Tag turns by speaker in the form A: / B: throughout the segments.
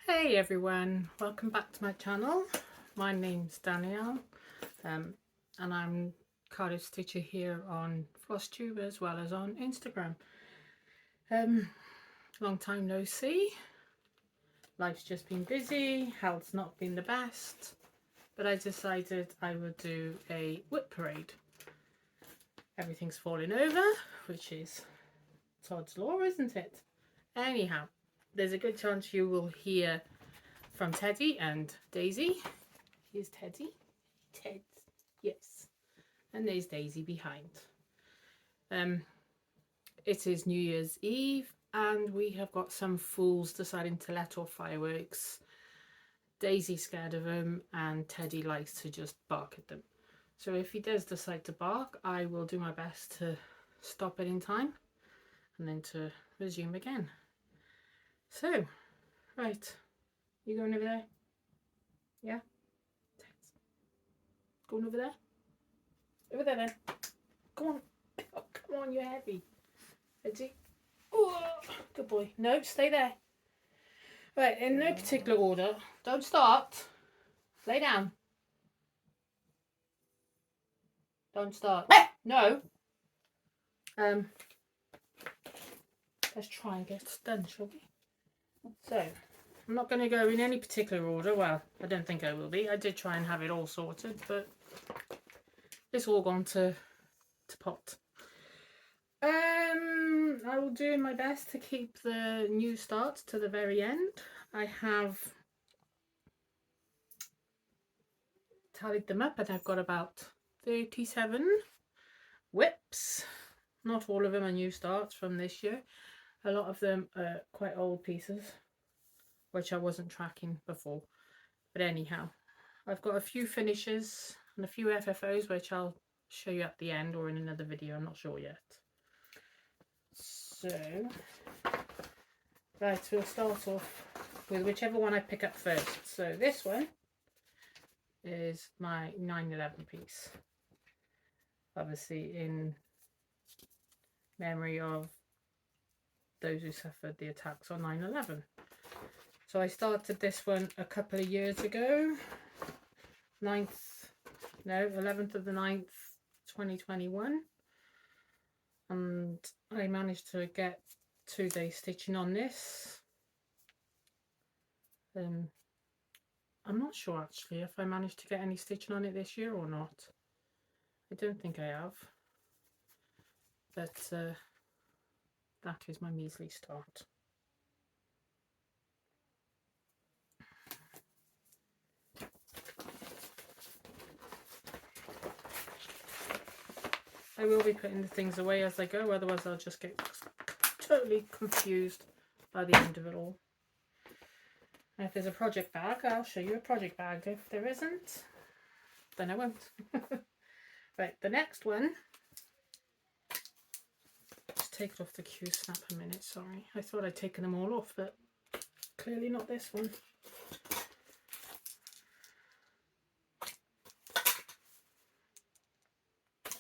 A: Hey everyone, welcome back to my channel. My name's Danielle and I'm cottage stitcher here on Flosstube as well as on Instagram. Long time no see. Life's just been busy, health's not been the best, but I decided I would do a whip parade. Everything's falling over, which is Todd's law, isn't it? Anyhow, there's a good chance you will hear from Teddy and Daisy. Here's Teddy. Ted, yes. And there's Daisy behind. It is New Year's Eve and we have got some fools deciding to let off fireworks. Daisy's scared of them and Teddy likes to just bark at them. So if he does decide to bark, I will do my best to stop it in time and then to resume again. So, right, you going over there? Yeah? Going over there? Over there then. Come on. Oh, come on, you're heavy. Ready? Oh, good boy. No, stay there. Right, in no particular order. Don't start. Lay down. Don't start. No. Let's try and get it done, shall we? So, I'm not going to go in any particular order. Well, I don't think I will be. I did try and have it all sorted, but it's all gone to pot. I will do my best to keep the new starts to the very end. I have tallied them up and I've got about 37 whips. Not all of them are new starts from this year. A lot of them are quite old pieces, which I wasn't tracking before. But anyhow, I've got a few finishes and a few FFOs, which I'll show you at the end or in another video, I'm not sure yet. So, right, we'll start off with whichever one I pick up first. So this one is my 9/11 piece, obviously in memory of those who suffered the attacks on 9/11. So I started this one a couple of years ago, 11th of the 9th, 2021. And I managed to get 2 days stitching on this. I'm not sure actually if I managed to get any stitching on it this year or not. I don't think I have. But that is my measly start. I will be putting the things away as I go, otherwise I'll just get totally confused by the end of it all. And if there's a project bag, I'll show you a project bag. If there isn't, then I won't. Right, the next one. Just take it off the queue snap a minute, sorry. I thought I'd taken them all off, but clearly not this one.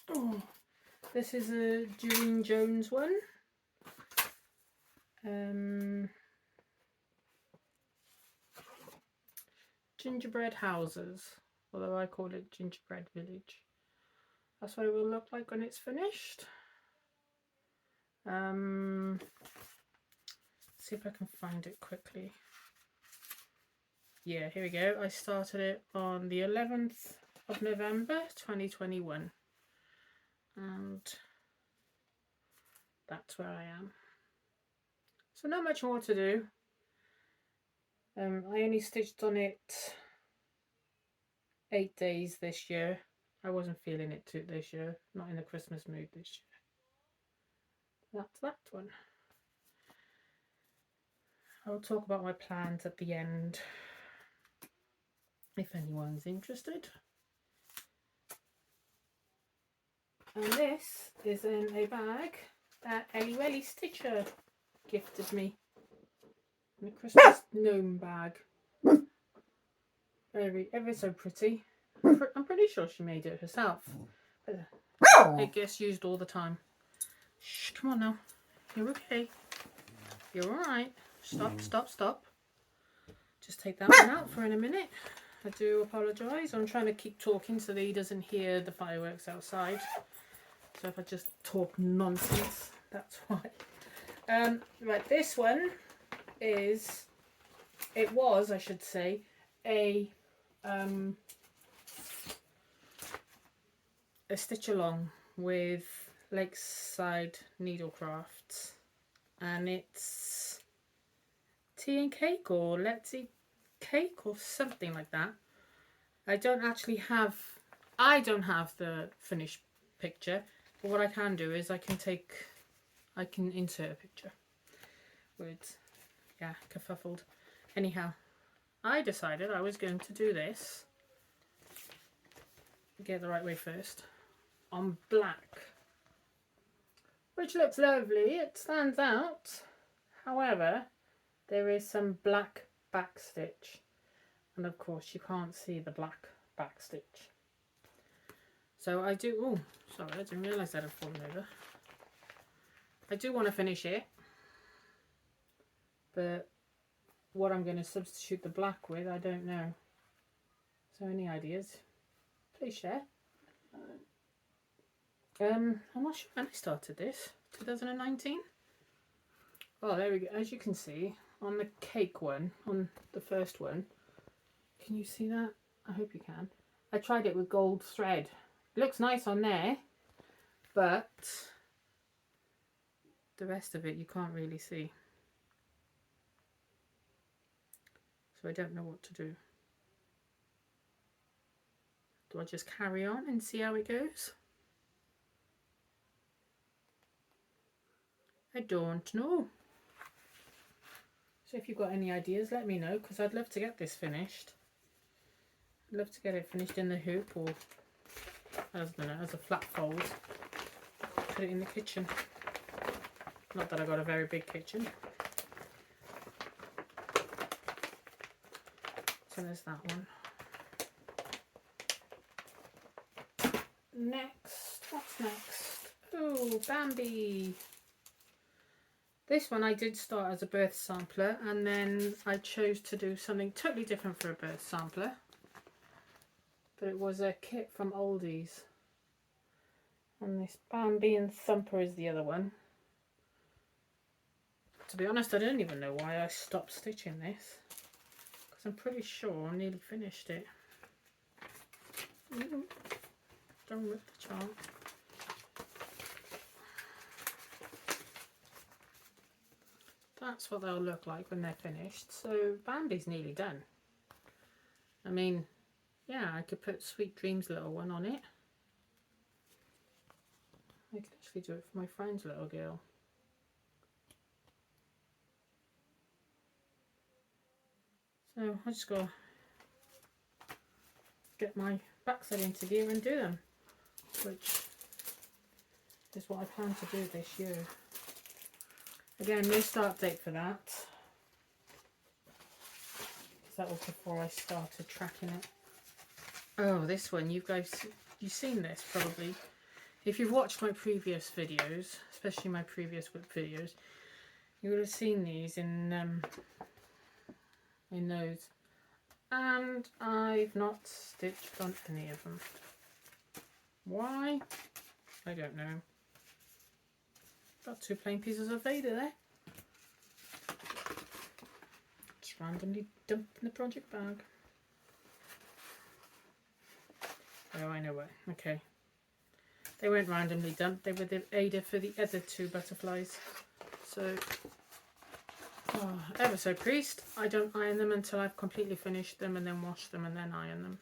A: Oh, this is a Doreen Jones one. Gingerbread houses, although I call it gingerbread village. That's what it will look like when it's finished. See if I can find it quickly. Yeah, here we go. I started it on the 11th of November 2021 and that's where I am. So not much more to do. I only stitched on it 8 days this year. I wasn't feeling it too this year, not in the Christmas mood this year. That's that one. I'll talk about my plans at the end if anyone's interested. And this is in a bag that Ellie Welly Stitcher gifted me. In a Christmas gnome bag. Ever so pretty. I'm pretty sure she made it herself. But it gets used all the time. Shh, come on now. You're okay. You're alright. Stop, stop, stop. just take that one out for in a minute. I do apologise. I'm trying to keep talking so that he doesn't hear the fireworks outside. So if I just talk nonsense, that's why. Right, this one is, it was, I should say, a stitch along with Lakeside Needlecrafts, and it's tea and cake or let's eat cake or something like that. I don't have the finished picture, but what I can do is I can insert a picture with, yeah, kerfuffled. Anyhow, I decided I was going to do this, get it the right way first, on black, which looks lovely, it stands out. However, there is some black back stitch, and of course you can't see the black back stitch. So I do, oh sorry, I didn't realise that had fallen over. I do want to finish it, but what I'm going to substitute the black with, I don't know. So any ideas, please share. I'm not sure when I started this, 2019? Oh, there we go. As you can see, on the cake one, on the first one, can you see that? I hope you can. I tried it with gold thread. It looks nice on there, but the rest of it you can't really see. So I don't know what to do. Do I just carry on and see how it goes? I don't know. So if you've got any ideas, let me know, because I'd love to get this finished. I'd love to get it finished in the hoop or as a flat fold. Put it in the kitchen. Not that I've got a very big kitchen. So there's that one. Next, what's next? Oh, Bambi. This one I did start as a birth sampler, and then I chose to do something totally different for a birth sampler. But it was a kit from Oldies. And this Bambi and Thumper is the other one. To be honest, I don't even know why I stopped stitching this, because I'm pretty sure I nearly finished it. Don't rip the chart. That's what they'll look like when they're finished. So Bambi's nearly done. I mean, yeah, I could put Sweet Dreams little one on it. I could actually do it for my friend's little girl. So I just gotta get my backside into gear and do them, which is what I plan to do this year. Again, no start date for that, because that was before I started tracking it. Oh, this one, you've seen this probably. If you've watched my previous videos, especially my previous whip videos, you would have seen these in those. And I've not stitched on any of them. Why? I don't know. Got two plain pieces of Vader there. Just randomly dumped in the project bag. Oh, I know why. Okay. They weren't randomly dumped. They were the Ada for the other two butterflies. So, oh, ever so priest. I don't iron them until I've completely finished them, and then wash them and then iron them.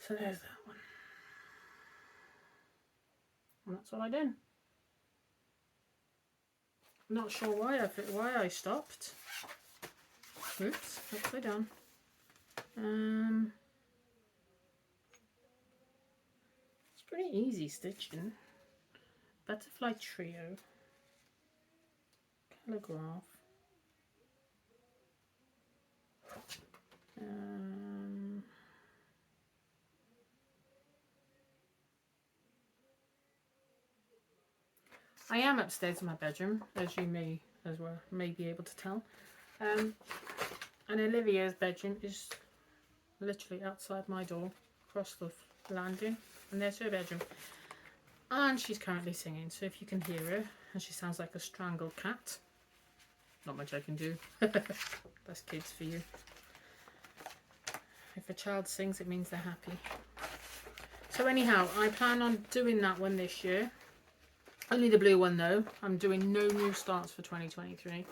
A: So there's that one. And that's what I did. Not sure why I stopped. Oops, upside down. It's pretty easy stitching. Butterfly trio. Calligraph. I am upstairs in my bedroom, as you may be able to tell. And Olivia's bedroom is literally outside my door, across the landing, and there's her bedroom. And she's currently singing, so if you can hear her, and she sounds like a strangled cat, not much I can do. That's kids for you. If a child sings, it means they're happy. So anyhow, I plan on doing that one this year. Only the blue one though. I'm doing no new starts for 2023.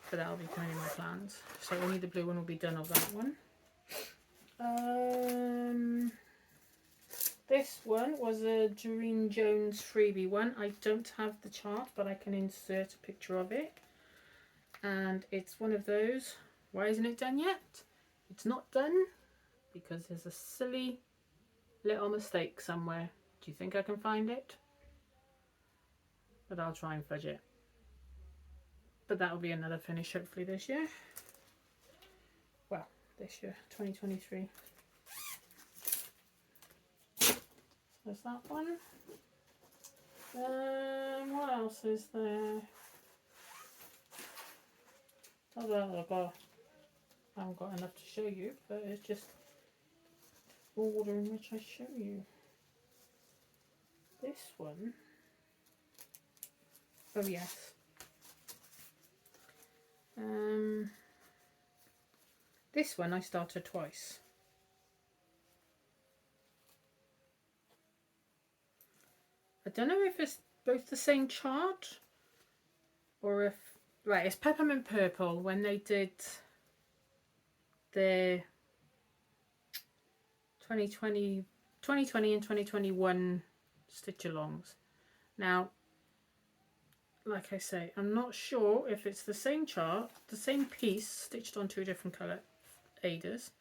A: But that'll be kind of my plans. So only the blue one will be done of that one. This one was a Doreen Jones freebie one. I don't have the chart, but I can insert a picture of it. And it's one of those. Why isn't it done yet? It's not done because there's a silly little mistake somewhere. Do you think I can find it? But I'll try and fudge it. But that will be another finish hopefully this year. Well, this year, 2023. So there's that one. What else is there? I haven't got enough to show you, but it's just the order in which I show you. This one. Oh yes. This one I started twice. I don't know if it's both the same chart or if... Right, it's Peppermint Purple when they did their 2020 and 2021 stitch alongs. Now, like I say, I'm not sure if it's the same chart, the same piece stitched on two different colour Adas.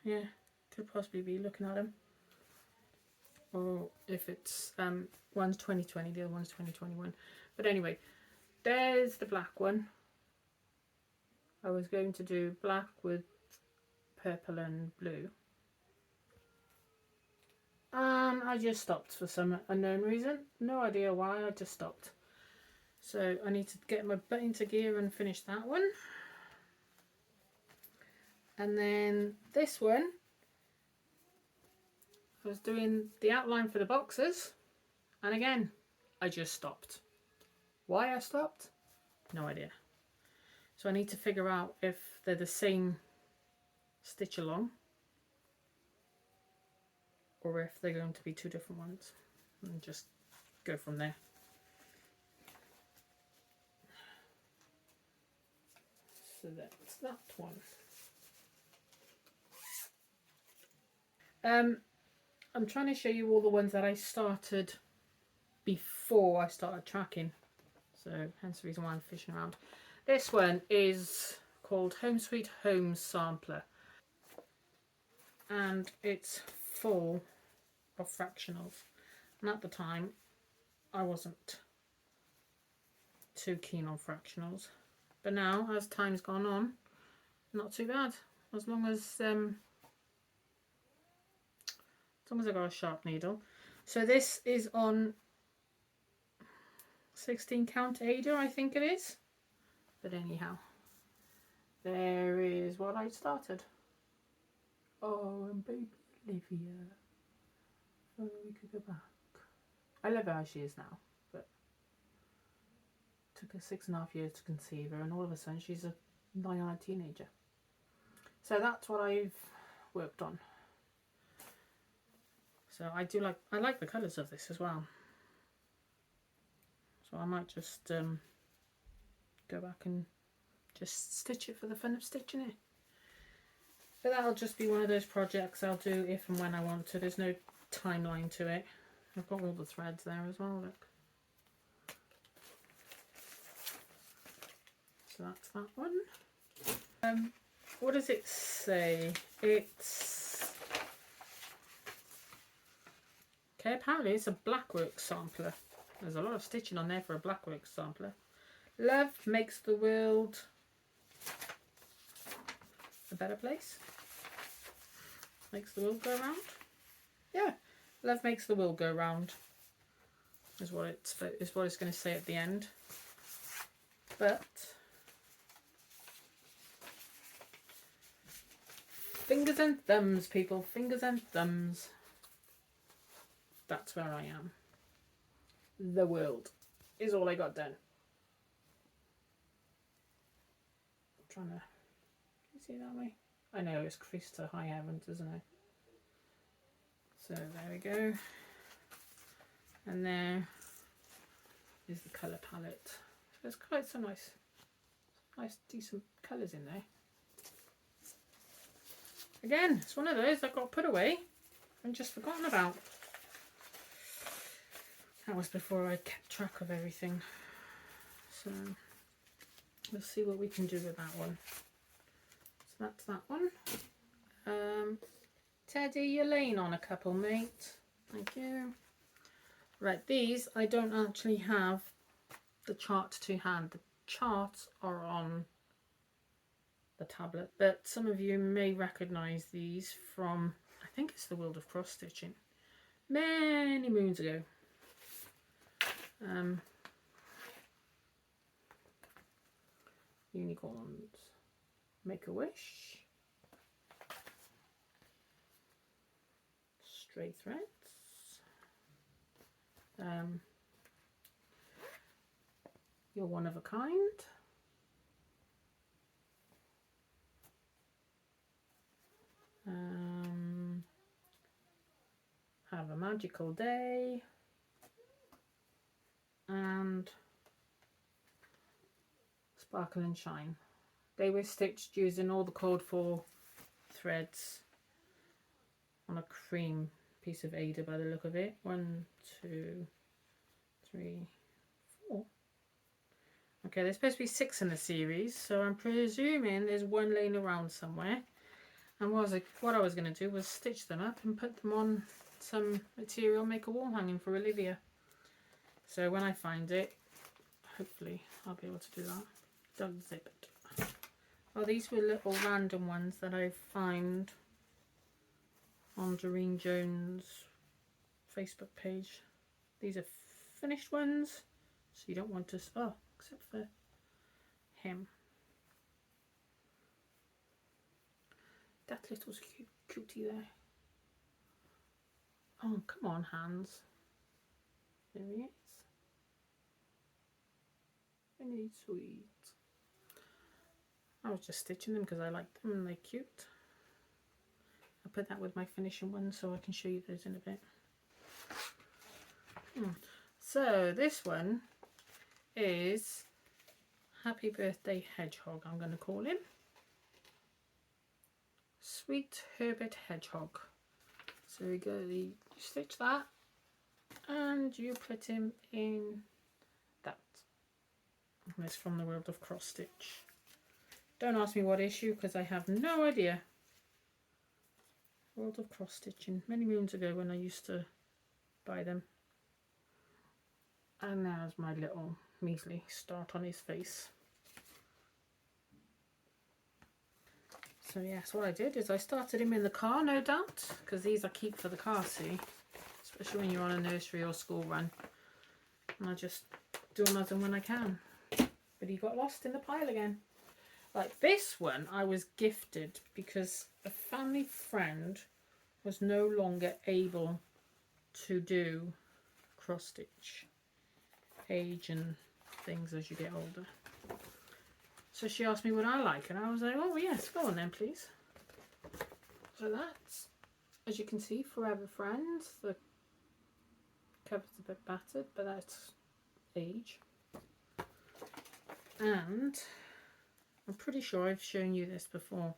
A: Yeah, could possibly be looking at them. Or if it's one's 2020, the other one's 2021. But anyway, there's the black one. I was going to do black with purple and blue. And I just stopped for some unknown reason. No idea why, I just stopped. So I need to get my butt into gear and finish that one. And then this one, I was doing the outline for the boxes. And again, I just stopped. Why I stopped? No idea. So I need to figure out if they're the same stitch along or if they're going to be two different ones, and just go from there. So that's that one. I'm trying to show you all the ones that I started before I started tracking, so hence the reason why I'm fishing around. This one is called Home Sweet Home Sampler, and it's full of fractionals, and at the time I wasn't too keen on fractionals, but now as time's gone on, not too bad, as long as I got a sharp needle. So this is on 16 count Ada, I think it is, but anyhow, there is what I started. Oh, and baby Olivia. Oh, we could go back. I love her how she is now, but it took her 6.5 years to conceive her, and all of a sudden she's a nigh-eyed teenager. So that's what I've worked on. So I like the colours of this as well. So I might just go back and just stitch it for the fun of stitching it. But that'll just be one of those projects I'll do if and when I want to. There's no timeline to it. I've got all the threads there as well, look. So that's that one. What does it say? It's... Okay, apparently it's a Blackwork sampler. There's a lot of stitching on there for a Blackwork sampler. Love makes the world a better place. Makes the world go round. Yeah, love makes the world go round. is what it's going to say at the end. But fingers and thumbs, people, fingers and thumbs. That's where I am. The world is all I got done. I'm trying to, can you see that way? I know it's creased to high heavens, isn't it? So there we go. And there is the colour palette. There's quite some nice decent colours in there. Again, it's one of those that got put away and just forgotten about. That was before I kept track of everything. So let's see what we can do with that one. So that's that one. Teddy, you're laying on a couple, mate. Thank you. Right, these I don't actually have the chart to hand. The charts are on the tablet, but some of you may recognize these from, I think it's the World of Cross Stitching, many moons ago. Unicorns, Make a Wish, Stray Threads, You're One of a Kind, Have a Magical Day, and Sparkle and Shine. They were stitched using all the code for threads on a cream piece of Ada by the look of it. 1, 2, 3, 4. Okay, there's supposed to be 6 in the series, so I'm presuming there's one laying around somewhere. And what I was going to do was stitch them up and put them on some material, make a wall hanging for Olivia. So when I find it, hopefully I'll be able to do that. Don't zip it. Oh, these were little random ones that I found on Doreen Jones' Facebook page. These are finished ones, so you don't want to, oh, except for him. That little cutie there. Oh, come on, hands. There he is. Isn't he sweet? I was just stitching them because I like them and they're cute. I'll put that with my finishing one so I can show you those in a bit. So this one is Happy Birthday Hedgehog, I'm going to call him. Sweet Herbert Hedgehog. So we go, you stitch that and you put him in that. And it's from the World of Cross Stitch. Don't ask me what issue because I have no idea. World of Cross Stitching, many moons ago when I used to buy them. And there's my little measly start on his face. So yes, what I did is I started him in the car, no doubt, because these I keep for the car, see, especially when you're on a nursery or school run. And I just do another when I can. But he got lost in the pile again. Like this one I was gifted because a family friend was no longer able to do cross stitch, age and things as you get older. So she asked me what I like and I was like, oh yes, go on then please. So that's, as you can see, Forever Friends. The cover's a bit battered, but that's age. And I'm pretty sure I've shown you this before.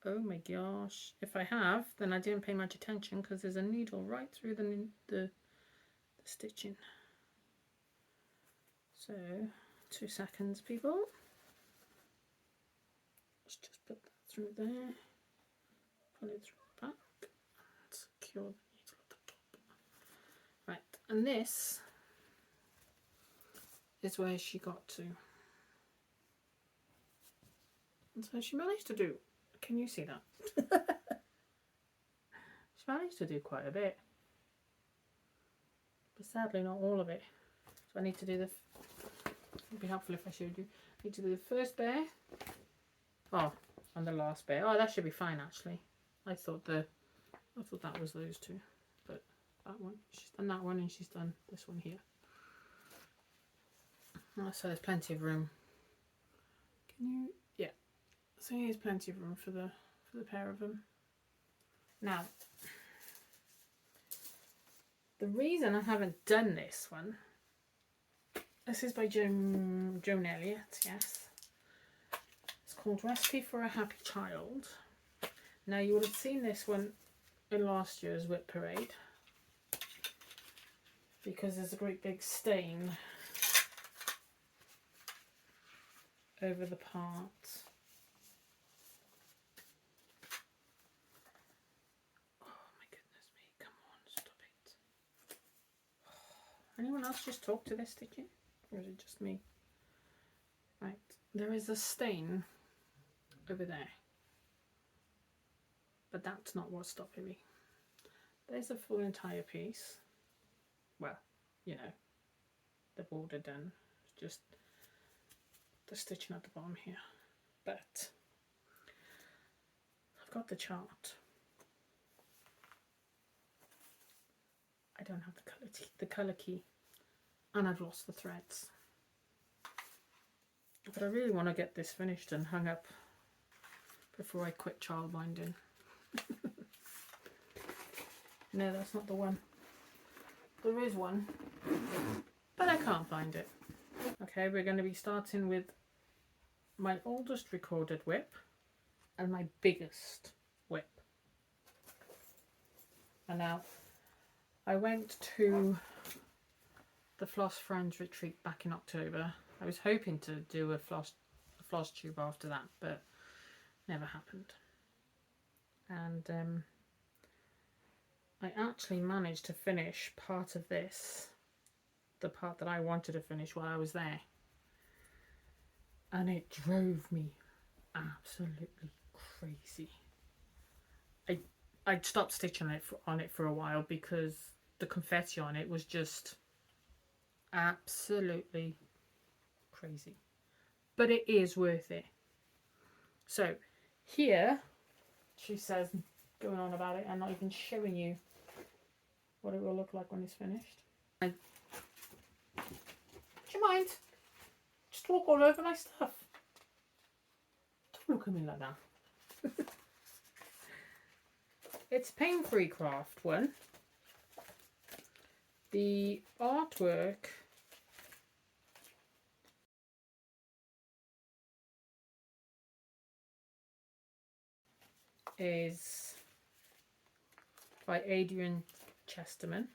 A: Oh my gosh, if I have, then I didn't pay much attention because there's a needle right through the stitching. So 2 seconds, people. Let's just put that through there, pull it through the back, and secure the needle at the top. Right, and this is where she got to. And so she managed to do. Can you see that? She managed to do quite a bit, but sadly not all of it. So I need to do the, it'd be helpful if I showed you. I need to do the first bear, oh, and the last bear. Oh, that should be fine actually. I thought that was those two, but that one, she's done that one and she's done this one here. Oh, so there's plenty of room. Can you? Yeah. So here's plenty of room for the pair of them. Now, the reason I haven't done this one, this is by Joan Elliott, yes. It's called Recipe for a Happy Child. Now you would have seen this one in last year's Whip Parade, because there's a great big stain over the part. Oh my goodness me, come on, stop it. Anyone else just talk to this stitching? Or is it just me? Right, there is a stain over there. But that's not what's stopping me. There's a full entire piece. Well, you know, the border done. It's just the stitching at the bottom here. But I've got the chart. I don't have the colour key, and I've lost the threads. But I really want to get this finished and hung up before I quit child binding. No, that's not the one. There is one, but I can't find it. Okay, we're going to be starting with my oldest recorded whip and my biggest whip. And now, I went to the Floss Friends retreat back in October. I was hoping to do a Flosstube after that, but never happened. And I actually managed to finish part of this, the part that I wanted to finish while I was there, and it drove me absolutely crazy. I'd stopped stitching on it for a while because the confetti on it was just absolutely crazy, but it is worth it. So here she says, going on about it and not even showing you what it will look like when it's finished. Do you mind? Just walk all over my stuff. Don't look at me like that. It's pain-free craft one. The artwork is by Adrian Chesterman,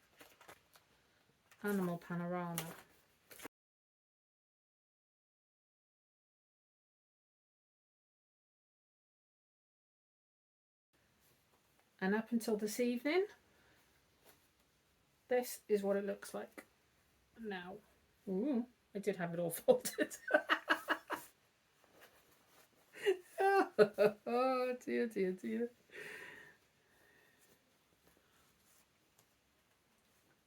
A: Animal Panorama. And up until this evening, this is what it looks like now. Ooh, I did have it all folded. Oh dear, dear, dear.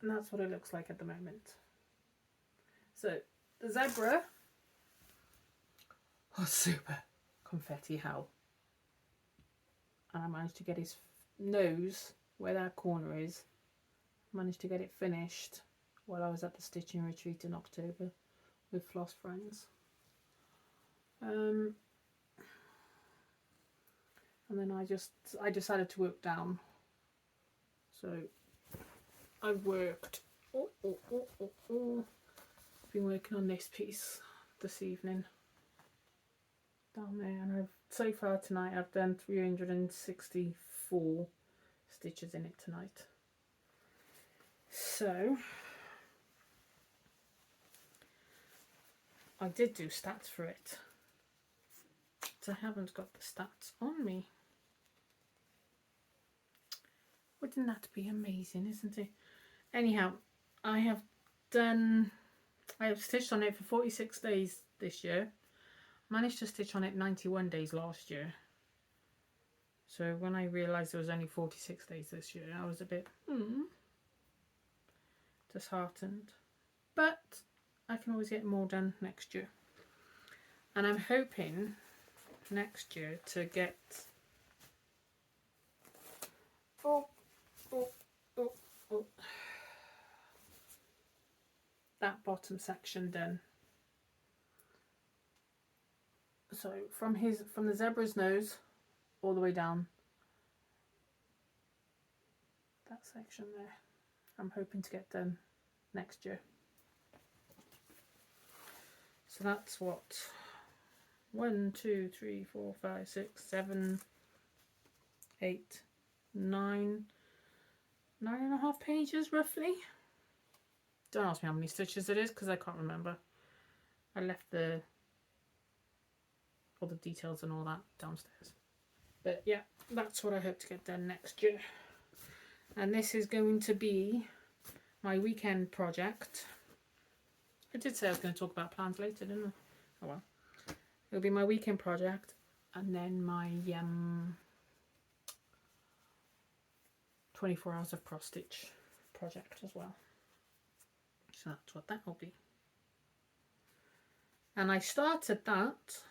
A: And that's what it looks like at the moment. So the zebra, oh super confetti hell. And I managed to get his nose where that corner is. Managed to get it finished while I was at the stitching retreat in October with Floss Friends. And then I decided to work down. So I worked. I've been working on this piece this evening down there, and so far tonight I've done 364 stitches in it tonight. So I did do stats for it, but I haven't got the stats on me. Wouldn't that be amazing, isn't it? Anyhow, I have stitched on it for 46 days this year. Managed to stitch on it 91 days last year. So when I realised there was only 46 days this year, I was a bit disheartened. But I can always get more done next year. And I'm hoping next year to get that bottom section done. So from the zebra's nose all the way down, that section there, I'm hoping to get done next year. So that's what, 1, 2, 3, 4, 5, 6, 7, 8, 9, 9.5 pages roughly. Don't ask me how many stitches it is because I can't remember. I left all the details and all that downstairs. But yeah, that's what I hope to get done next year. And this is going to be my weekend project. I did say I was going to talk about plans later, didn't I? Oh well. It'll be my weekend project, and then my 24 hours of cross stitch project as well. So that's what that will be. And I started that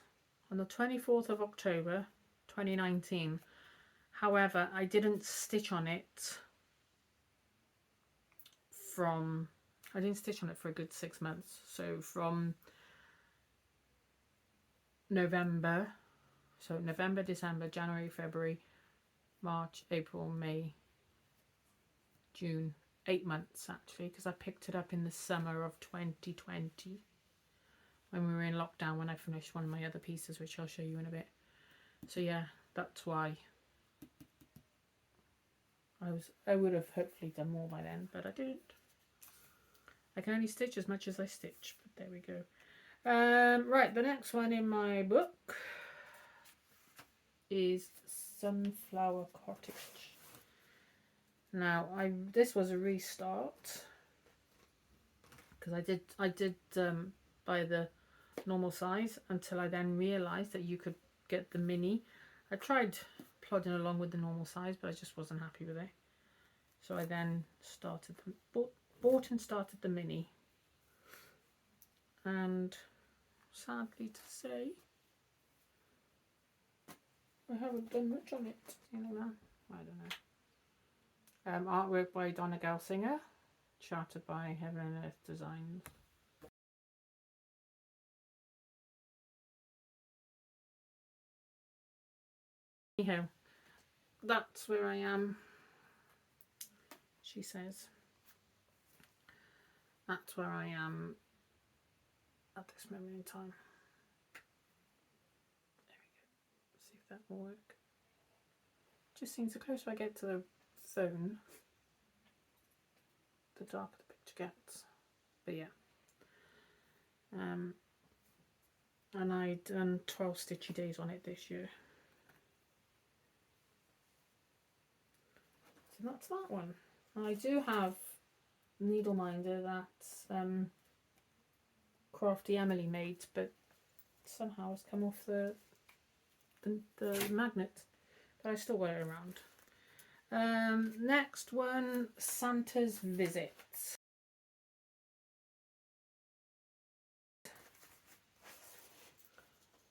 A: on the 24th of October 2019. However, I didn't stitch on it for a good 6 months. So from November, December, January, February, March, April, May, June, 8 months actually, because I picked it up in the summer of 2020 when we were in lockdown, when I finished one of my other pieces, which I'll show you in a bit. So yeah, that's why I would have hopefully done more by then, but I didn't. I can only stitch as much as I stitch, but there we go. Right, the next one in my book is Sunflower Cottage. Now, this was a restart because I did buy the normal size until I then realised that you could get the mini. I tried plodding along with the normal size, but I just wasn't happy with it. So I then bought and started the mini, and sadly to say, I haven't done much on it. You know, I don't know. Artwork by Donna Gelsinger, charted by Heaven and Earth Designs. Anyhow, that's where I am, she says. That's where I am at this moment in time. There we go. See if that will work. Just seems the closer I get to the phone, the darker the picture gets. But yeah. And I'd done 12 stitchy days on it this year. So that's that one. I do have needle minder that Crafty Emily made, but somehow it's come off the magnet, but I still wear it around. Next one, Santa's Visit.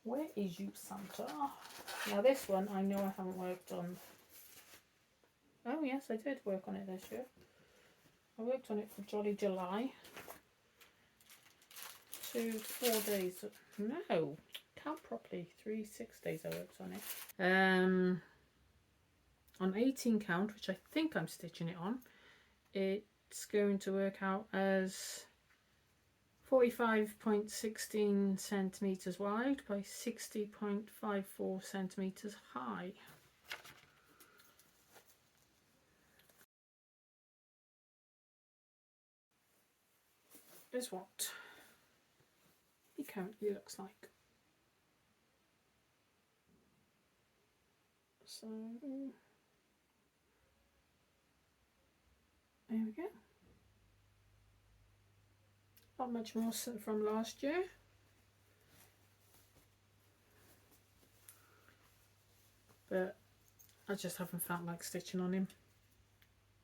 A: Where is you, Santa? Now this one I know I haven't worked on. Oh yes, I did work on it this year. I worked on it for Jolly July. 2 to 4 days. No, count properly. 6 days I worked on it. On 18 count, which I think I'm stitching it on, it's going to work out as 45.16 centimeters wide by 60.54 centimeters high. Is what it currently looks like. So there we go. Not much more from last year. But I just haven't felt like stitching on him.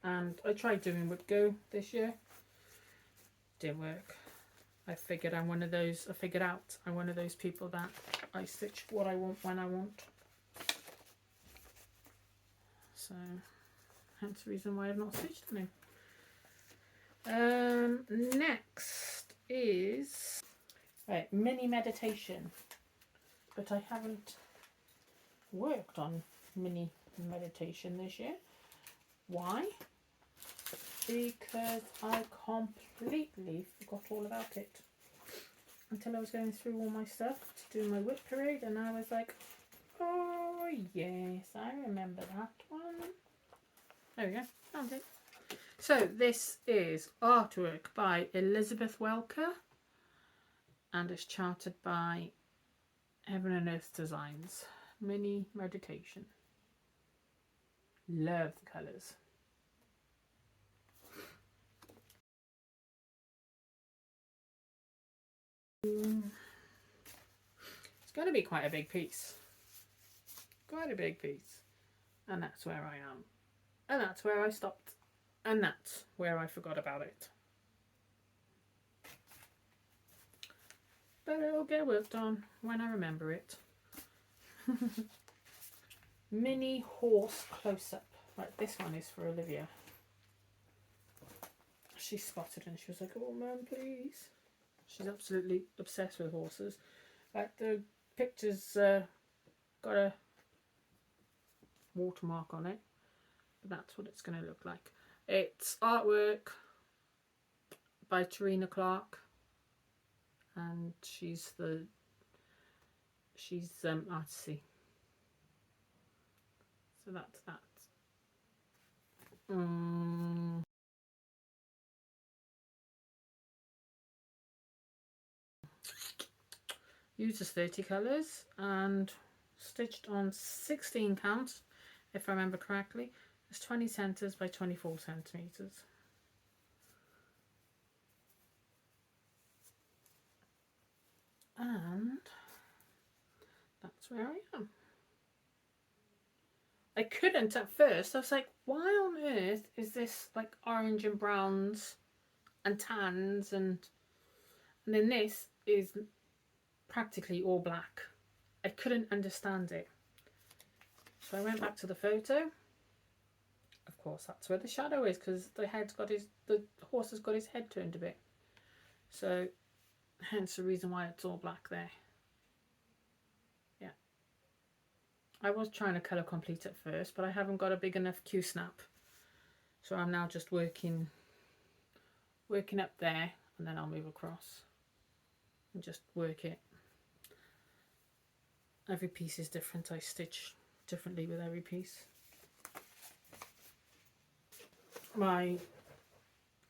A: And I tried doing Wood Go this year. Didn't work. I figured out I'm one of those people that I stitch what I want when I want. So hence the reason why I've not stitched on him. Next is mini meditation, but I haven't worked on mini meditation this year. Why? Because I completely forgot all about it until I was going through all my stuff to do my whip parade, and I was like, oh yes, I remember that one. There we go, found it. So this is artwork by Elizabeth Welker, and it's charted by Heaven and Earth Designs. Mini meditation. Love the colours. It's going to be quite a big piece. Quite a big piece. And that's where I am. And that's where I stopped. And that's where I forgot about it. But it'll get worked on when I remember it. Mini horse close-up. Right, this one is for Olivia. She spotted and she was like, oh man, please. She's absolutely obsessed with horses. Like, the picture's got a watermark on it, but that's what it's going to look like. It's artwork by Tarina Clark, and she's artsy. So that's that. Uses 30 colours and stitched on 16 counts, if I remember correctly. It's 20 centres by 24 centimetres. And that's where I am. I couldn't at first. I was like, why on earth is this like orange and browns and tans, and then this is practically all black. I couldn't understand it. So I went back to the photo. Of course, that's where the shadow is, because the horse has got his head turned a bit. So hence the reason why it's all black there. Yeah. I was trying to colour complete at first, but I haven't got a big enough Q-snap. So I'm now just working up there, and then I'll move across and just work it. Every piece is different. I stitch differently with every piece. My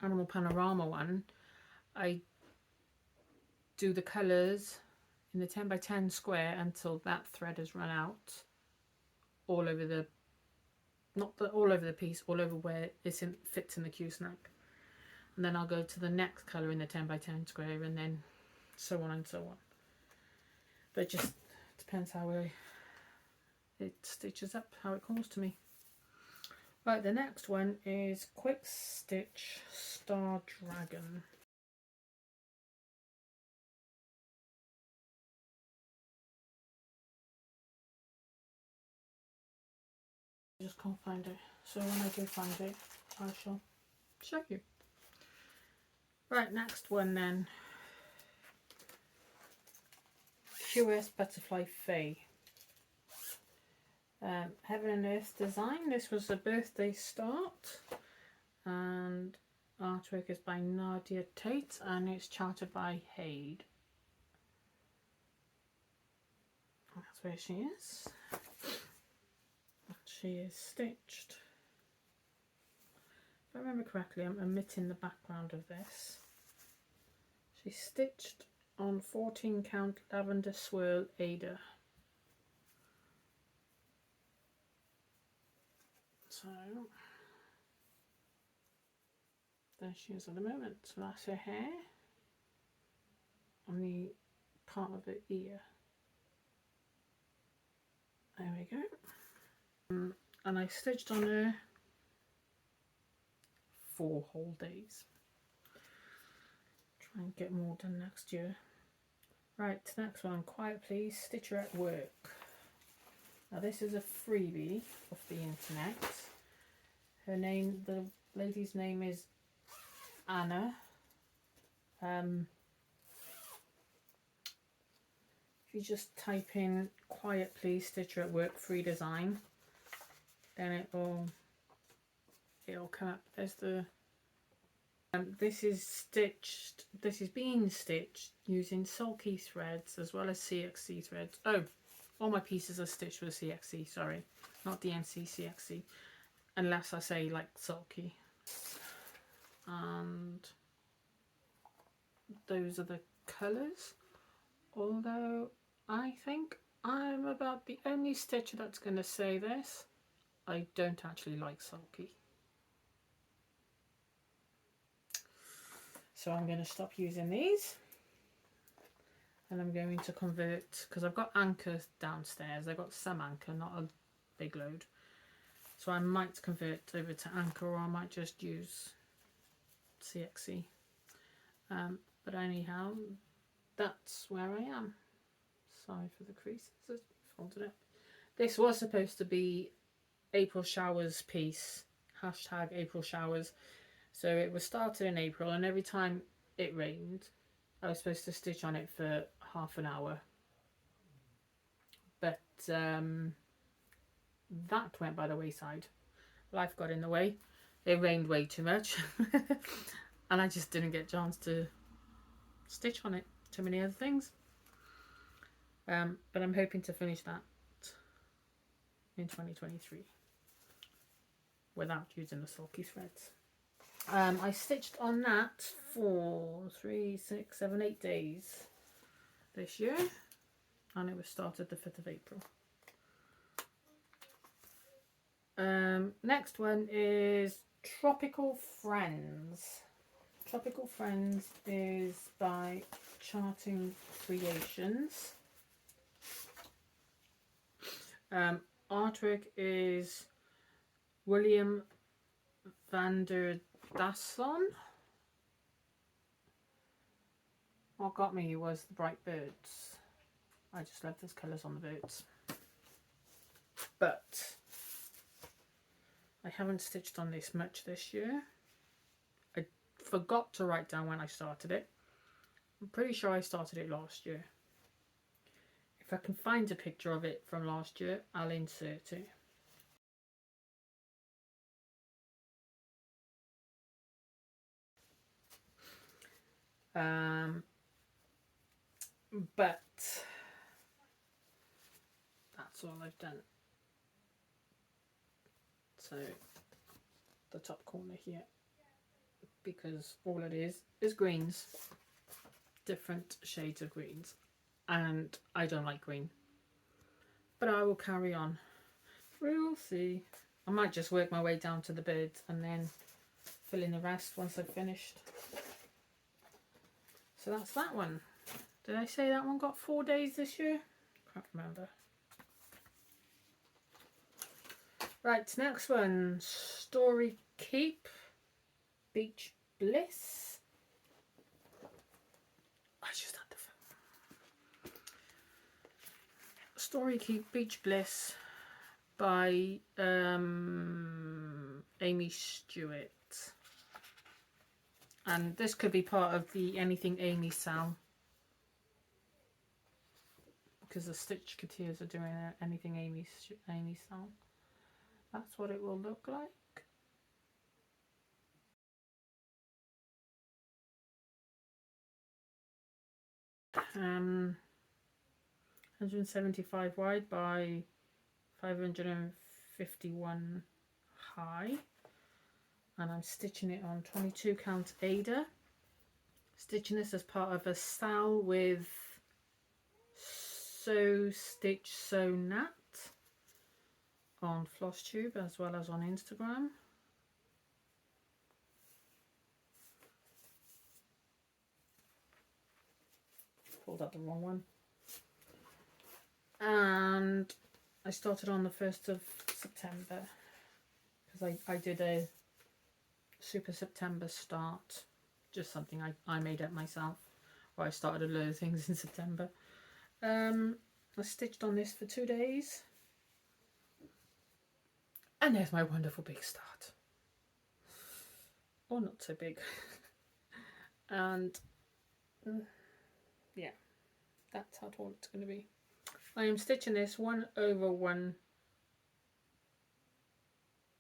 A: Animal Panorama one, I do the colours in the 10 by 10 square until that thread has run out all over the, all over the piece, all over where it fits in the Q-snap. And then I'll go to the next colour in the 10 by 10 square, and then so on and so on. But it just depends how it stitches up, how it comes to me. Right, the next one is Quick Stitch Star Dragon. I just can't find it, so when I do find it, I shall show you. Right, next one then. QS Butterfly Faye. Heaven and Earth Design. This was a birthday start, and artwork is by Nadia Tate, and it's charted by Haid. That's where she is. She is stitched. If I remember correctly, I'm omitting the background of this. She's stitched on 14 count Lavender Swirl Ada. So there she is at the moment. So that's her hair on the part of her ear. There we go. and I stitched on her 4 whole days. Try and get more done next year. Right, next one, Quiet Please, Stitcher at Work. Now this is a freebie off the internet. Her name, the lady's name is Anna. If you just type in Quiet Please Stitcher at Work free design, then it'll come up. There's the this is being stitched using sulky threads as well as CXC threads. Oh, all my pieces are stitched with CXC, sorry, not DNC, CXC, unless I say like sulky. And those are the colours, although I think I'm about the only stitcher that's going to say this. I don't actually like sulky. So I'm going to stop using these. And I'm going to convert, because I've got anchor downstairs. I've got some anchor, not a big load. So I might convert over to anchor, or I might just use CXC. But anyhow, that's where I am. Sorry for the creases, folded it. This was supposed to be April showers piece, hashtag April showers. So it was started in April, and every time it rained, I was supposed to stitch on it for half an hour. But that went by the wayside. Life got in the way. It rained way too much. And I just didn't get a chance to stitch on it. Too many other things. But I'm hoping to finish that in 2023 without using the sulky threads. I stitched on that for 3, 6, 7, 8 days this year, and it was started the 5th of April. Next one is Tropical Friends. Tropical Friends is by Charting Creations. Artwork is William van der Dasson. What got me was the bright birds. I just love those colours on the birds. But I haven't stitched on this much this year. I forgot to write down when I started it. I'm pretty sure I started it last year. If I can find a picture of it from last year, I'll insert it. But that's all I've done. So the top corner here, because all it is greens, different shades of greens, and I don't like green, but I will carry on. We will see. I might just work my way down to the birds and then fill in the rest once I've finished. So that's that one. Did I say that one got 4 days this year? Can't remember. Right, next one. Story Keep Beach Bliss. I just had the phone. Story Keep Beach Bliss by Amy Stewart. And this could be part of the Anything Amy sale, because the Stitch Coutiers are doing an Anything Amy sale. That's what it will look like. Um, 175 wide by 551 high, and I'm stitching it on 22 count Ada. Stitching this as part of a sale with Sew Stitch Sew Nat on Flosstube as well as on Instagram. Pulled out the wrong one. And I started on the 1st of September. because I did a Super September start, just something I made up myself, or I started a load of things in September. I stitched on this for 2 days, and there's my wonderful big start, or not so big. And yeah, that's how tall it's going to be. I am stitching this 1 over 1,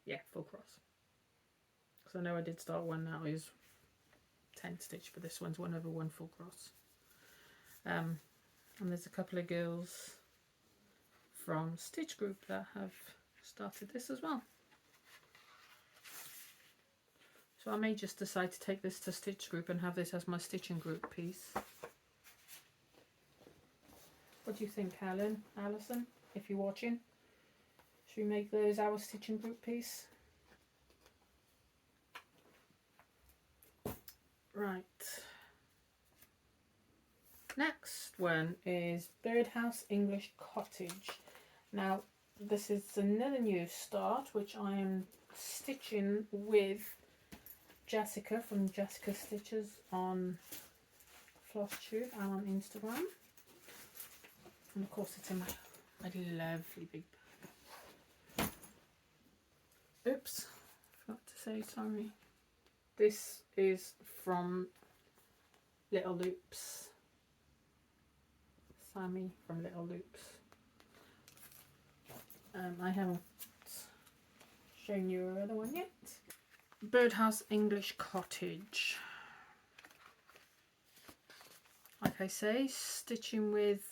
A: yeah, full cross, because I know I did start one that was 10 stitch, but this one's 1 over 1 full cross. And there's a couple of girls from Stitch Group that have started this as well. So I may just decide to take this to Stitch Group and have this as my stitching group piece. What do you think, Alison, if you're watching? Should we make those our stitching group piece? Right. Next one is Birdhouse English Cottage. Now this is another new start, which I am stitching with Jessica from Jessica Stitches on Flosstube and on Instagram. And of course it's in my lovely big bag. Oops, forgot to say sorry. This is from Little Loops. Sammy from Little Loops. I haven't shown you her other one yet. Birdhouse English Cottage. Like I say, stitching with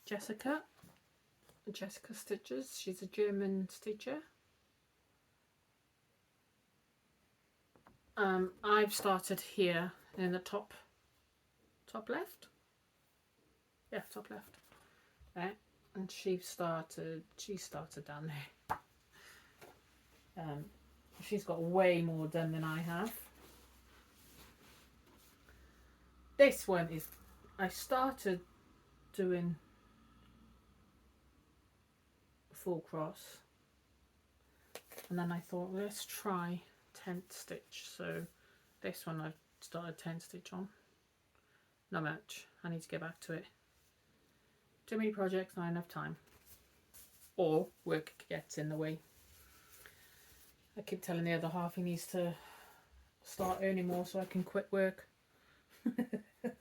A: Jessica Stitches. She's a German stitcher. I've started here in the top left. Yeah, top left. There. And she started down there. She's got way more done than I have. This one is, I started doing full cross, and then I thought, let's try 10th stitch. So this one I've started 10th stitch on. Not much. I need to get back to it. Too many projects, not enough time. Or work gets in the way. I keep telling the other half he needs to start earning more so I can quit work.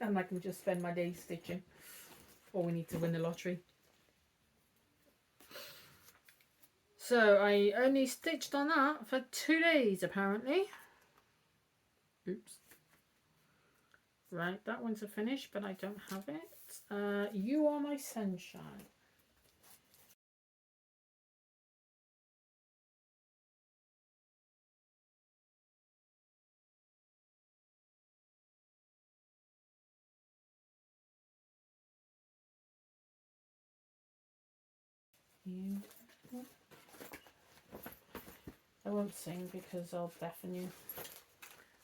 A: And I can just spend my days stitching. Or we need to win the lottery. So I only stitched on that for 2 days apparently. Oops. Right, that one's a finish, but I don't have it. You Are My Sunshine. I won't sing because I'll deafen you.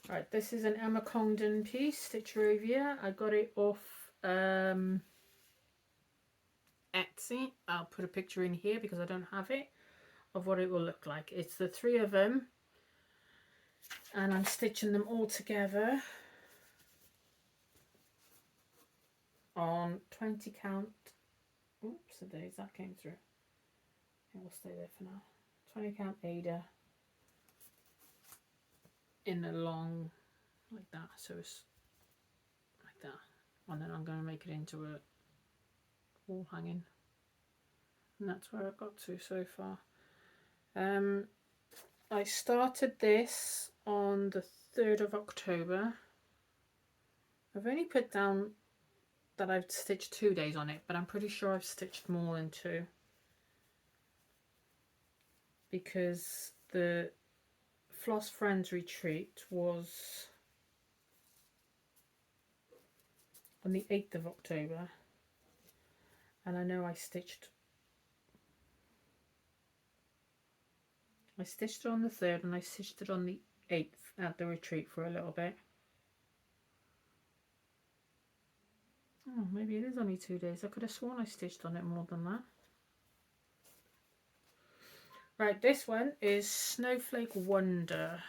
A: Right, this is an Emma Congdon piece, Stitcherovia. I got it off Etsy. I'll put a picture in here because I don't have it of what it will look like. It's the 3 of them, and I'm stitching them all together on 20 count. Oops, the days that came through. It will stay there for now. 20 count Ada in a long, like that, so it's like that, and then I'm going to make it into a wall hanging, and that's where I've got to so far. I started this on the 3rd of October. I've only put down that I've stitched 2 days on it, but I'm pretty sure I've stitched more than 2 because the Floss Friends retreat was on the 8th of October, and I know I stitched it on the 3rd and I stitched it on the 8th at the retreat for a little bit. Oh, maybe it is only 2 days. I could have sworn I stitched on it more than that. Right, this one is Snowflake Wonder.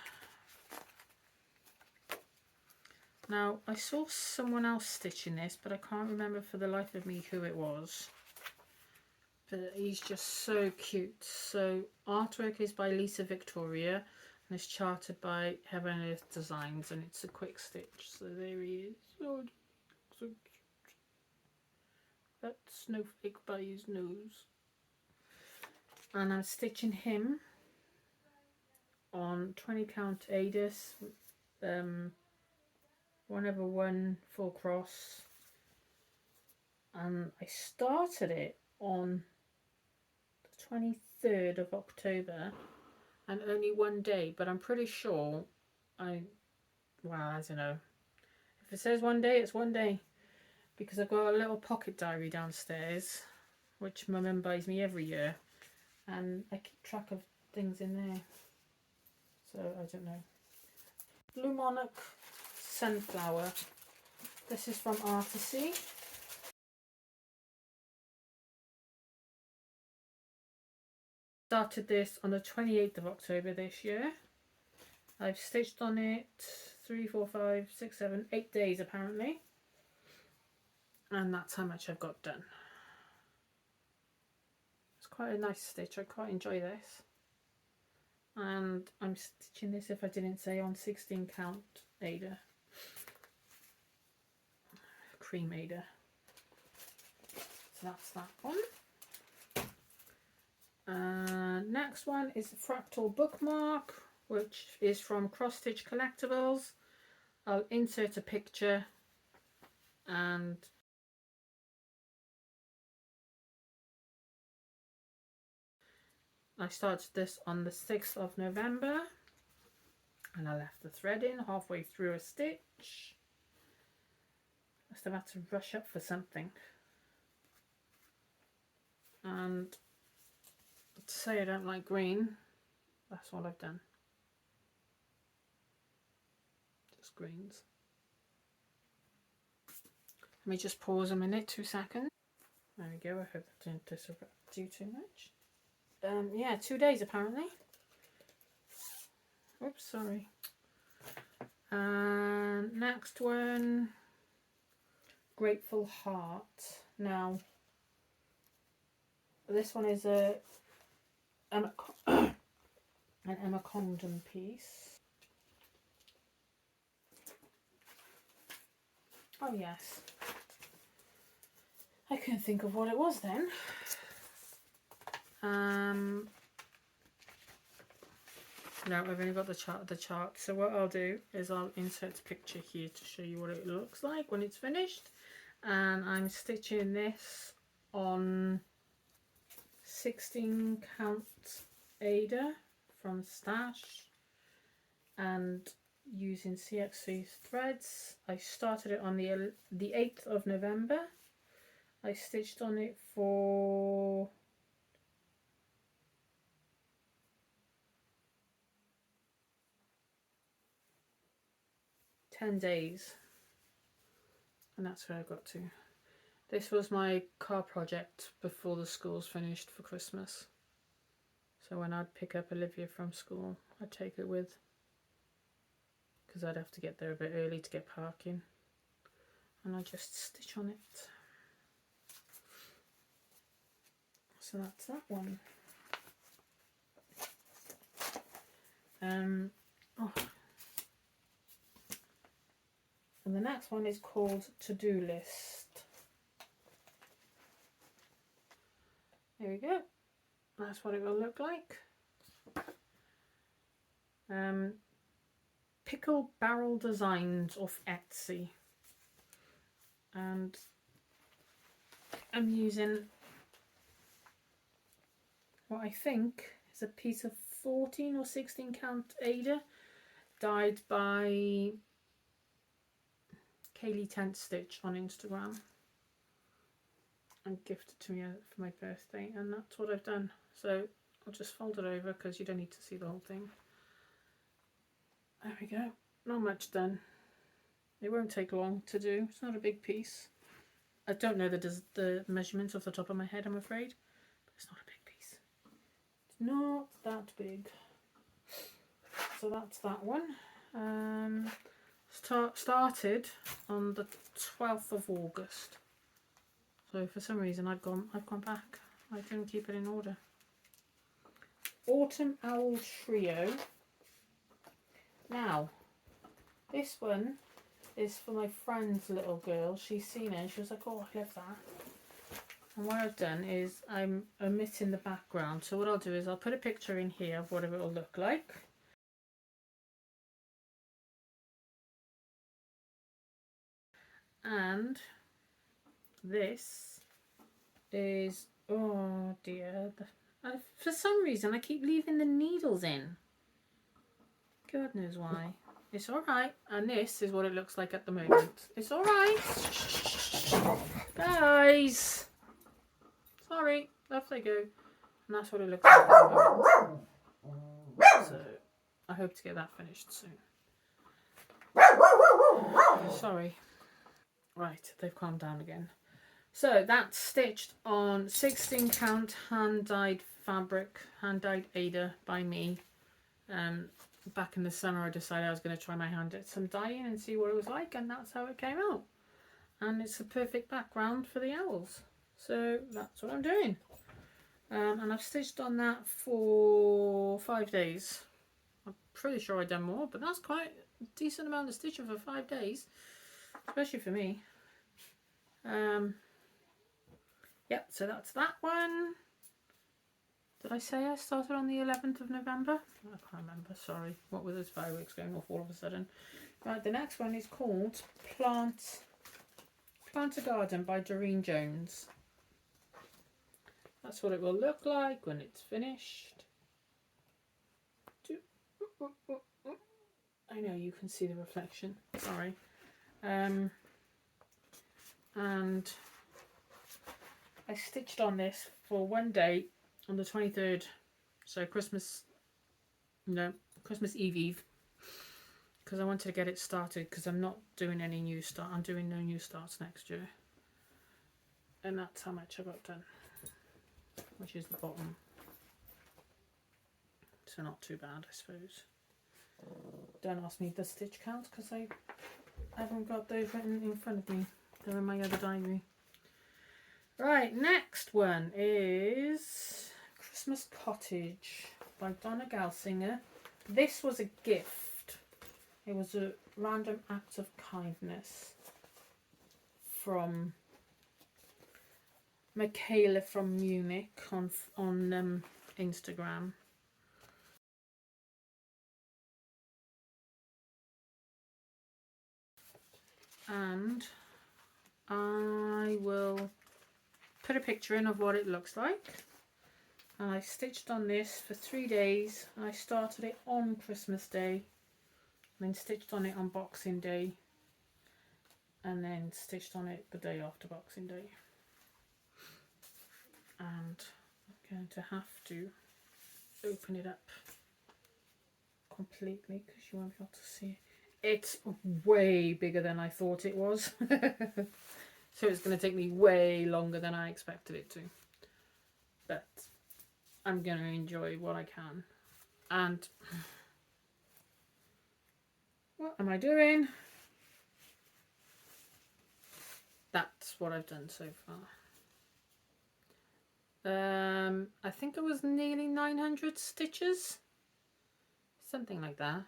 A: Now, I saw someone else stitching this, but I can't remember for the life of me who it was. But he's just so cute. So, artwork is by Lisa Victoria, and it's charted by Heaven and Earth Designs, and it's a quick stitch. So there he is. Oh, so cute. That snowflake by his nose. And I'm stitching him on 20 count Adis, 1/1 full cross, and I started it on the 23rd of October, and only one day, but I'm pretty sure I don't know, if it says one day, it's one day, because I've got a little pocket diary downstairs which my mum buys me every year, and I keep track of things in there, so I don't know. Blue Monarch Sunflower. This is from Artisy. Started this on the 28th of October this year. I've stitched on it 3, 4, 5, 6, 7, 8 days apparently, and that's how much I've got done. It's quite a nice stitch. I quite enjoy this, and I'm stitching this, if I didn't say, on 16 count Aida, cream Aida. So that's that one. Next one is the Fractal Bookmark, which is from Cross Stitch Collectibles. I'll insert a picture, and I started this on the 6th of November, and I left the thread in halfway through a stitch. Must have had to rush up for something. And to say I don't like green, that's all I've done. Just greens. Let me just pause a minute, 2 seconds. There we go. I hope that didn't do too much. Yeah, 2 days apparently. Oops, sorry. Next one, Grateful Heart. Now, this one is an Emma Condon piece. Oh yes, I couldn't think of what it was then. No, I've only got the chart. So what I'll do is I'll insert a picture here to show you what it looks like when it's finished. And I'm stitching this on 16 count Aida from Stash, and using CX3 threads. I started it on the 8th of November. I stitched on it for 10 days, and that's where I got to. This was my car project before the schools finished for Christmas. So when I'd pick up Olivia from school, I'd take her with, because I'd have to get there a bit early to get parking, and I just stitch on it. So that's that one. And the next one is called To-Do List. There we go. That's what it will look like. Pickle Barrel Designs off Etsy. And I'm using what I think is a piece of 14 or 16 count Aida, dyed by Kaylee Tent Stitch on Instagram, and gifted to me for my birthday, and that's what I've done. So I'll just fold it over because you don't need to see the whole thing. There we go. Not much done. It won't take long to do. It's not a big piece. I don't know the measurements off the top of my head, I'm afraid, but it's not a big piece. not that big. So that's that one. Started on the 12th of August. So for some reason I've gone back. I didn't keep it in order. Autumn Owl Trio. Now, this one is for my friend's little girl. She's seen it and she was like, oh, I love that. And what I've done is I'm omitting the background. So what I'll do is I'll put a picture in here of whatever it'll look like. And this is, oh dear, for some reason I keep leaving the needles in. God knows why. It's alright. And this is what it looks like at the moment. It's alright. Guys. Sorry. Off they go. And that's what it looks like at the moment. So I hope to get that finished soon. Sorry. Right, they've calmed down again. So that's stitched on 16 count hand dyed fabric, hand dyed Ada by me. Back in the summer I decided I was going to try my hand at some dyeing and see what it was like, and that's how it came out. And it's a perfect background for the owls. So that's what I'm doing. And I've stitched on that for 5 days. I'm pretty sure I've done more, but that's quite a decent amount of stitching for 5 days, especially for me. Yep, so that's that one. Did I say I started on the 11th of November? I can't remember, sorry. What were those fireworks going off all of a sudden? Right, the next one is called Plant a Garden by Doreen Jones. That's what it will look like when it's finished. I know you can see the reflection, sorry. And I stitched on this for one day on the 23rd, so Christmas Eve, because I wanted to get it started, because I'm not doing any new start. I'm doing no new starts next year, and that's how much I got done, which is the bottom. So not too bad, I suppose. Don't ask me the stitch count because I haven't got those written in front of me. They're in my other diary. Right, next one is Christmas Cottage by Donna Galsinger. This was a gift. It was a random act of kindness from Michaela from Munich on Instagram. And I will put a picture in of what it looks like. And I stitched on this for 3 days. I started it on Christmas Day, and then stitched on it on Boxing Day, and then stitched on it the day after Boxing Day. And I'm going to have to open it up completely because you won't be able to see it. It's way bigger than I thought it was. So it's going to take me way longer than I expected it to. But I'm going to enjoy what I can. And what am I doing? That's what I've done so far. I think it was nearly 900 stitches. Something like that.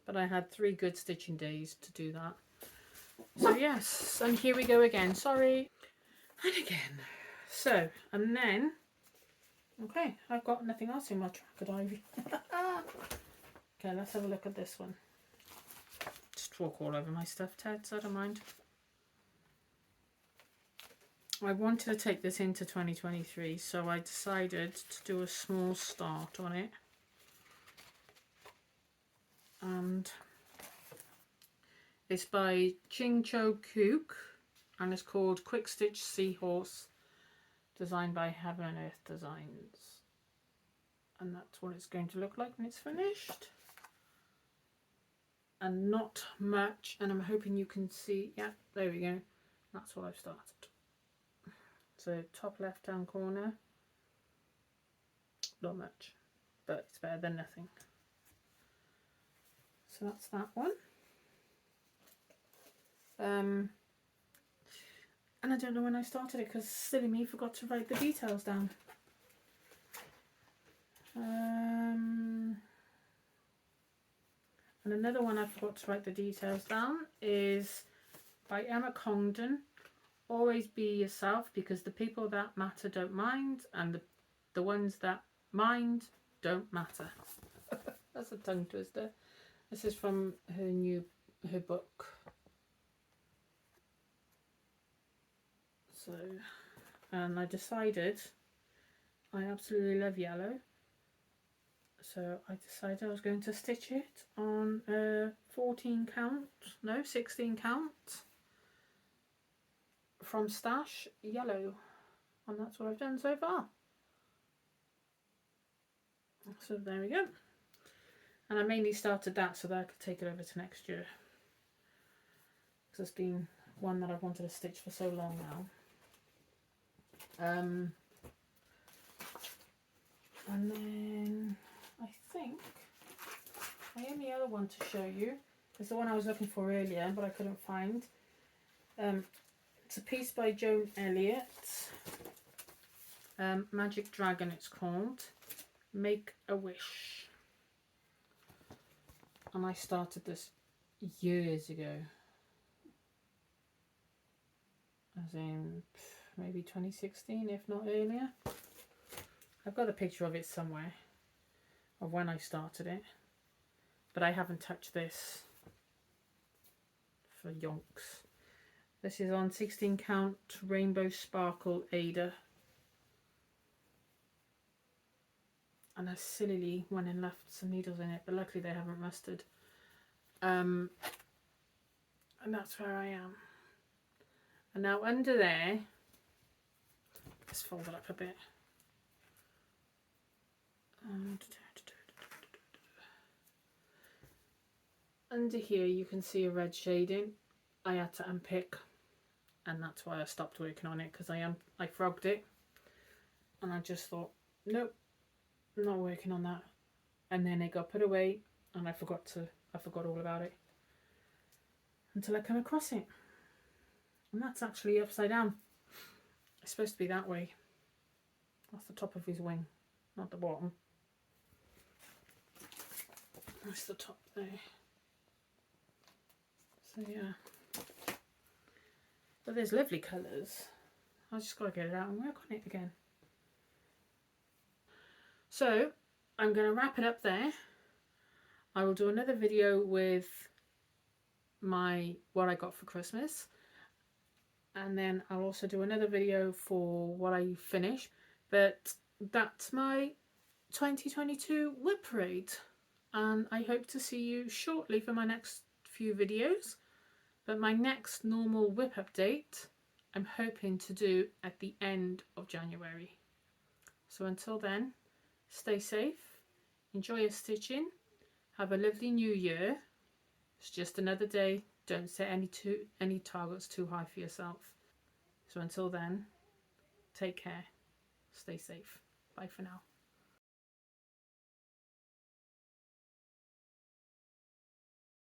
A: But I had 3 good stitching days to do that. So yes, and here we go again. Sorry. And again. So, and then, okay, I've got nothing else in my tracker diary. Okay, let's have a look at this one. Just walk all over my stuff, Ted, so I don't mind. I wanted to take this into 2023, so I decided to do a small start on it. And it's by Ching Cho Kook, and it's called Quick Stitch Seahorse, designed by Heaven and Earth Designs. And that's what it's going to look like when it's finished. And not much, and I'm hoping you can see, yeah, there we go. That's what I've started. So top left hand corner, not much, but it's better than nothing. So that's that one. And I don't know when I started it because silly me forgot to write the details down. And another one I forgot to write the details down is by Emma Congdon. Always be yourself, because the people that matter don't mind, and the ones that mind don't matter. That's a tongue twister. This is from her book. So, and I decided I absolutely love yellow. So I decided I was going to stitch it on a 16 count from Stash yellow, and that's what I've done so far. So there we go. And I mainly started that so that I could take it over to next year, because it's been one that I've wanted to stitch for so long now. And then I think my only other one to show you is the one I was looking for earlier but I couldn't find. It's a piece by Joan Elliott, Magic Dragon it's called, Make a Wish. And I started this years ago, as in maybe 2016 if not earlier. I've got a picture of it somewhere of when I started it, but I haven't touched this for yonks. This is on 16 count Rainbow Sparkle Ada, and I sillily went and left some needles in it, but luckily they haven't rusted. And that's where I am. And now under there, let's fold it up a bit. Under here you can see a red shading. I had to unpick, and that's why I stopped working on it, because I frogged it and I just thought, nope, I'm not working on that. And then it got put away and I forgot all about it until I come across it. And that's actually upside down. It's supposed to be that way. That's the top of his wing, not the bottom. That's the top there. So yeah. But there's lovely colours. I just got to get it out and work on it again. So I'm going to wrap it up there. I will do another video with what I got for Christmas, and then I'll also do another video for what I finish. But that's my 2022 whip parade, and I hope to see you shortly for my next few videos. But my next normal whip update I'm hoping to do at the end of January. So until then, stay safe, enjoy your stitching, have a lovely new year. It's just another day. Don't set any targets too high for yourself. So until then, take care, stay safe. Bye for now.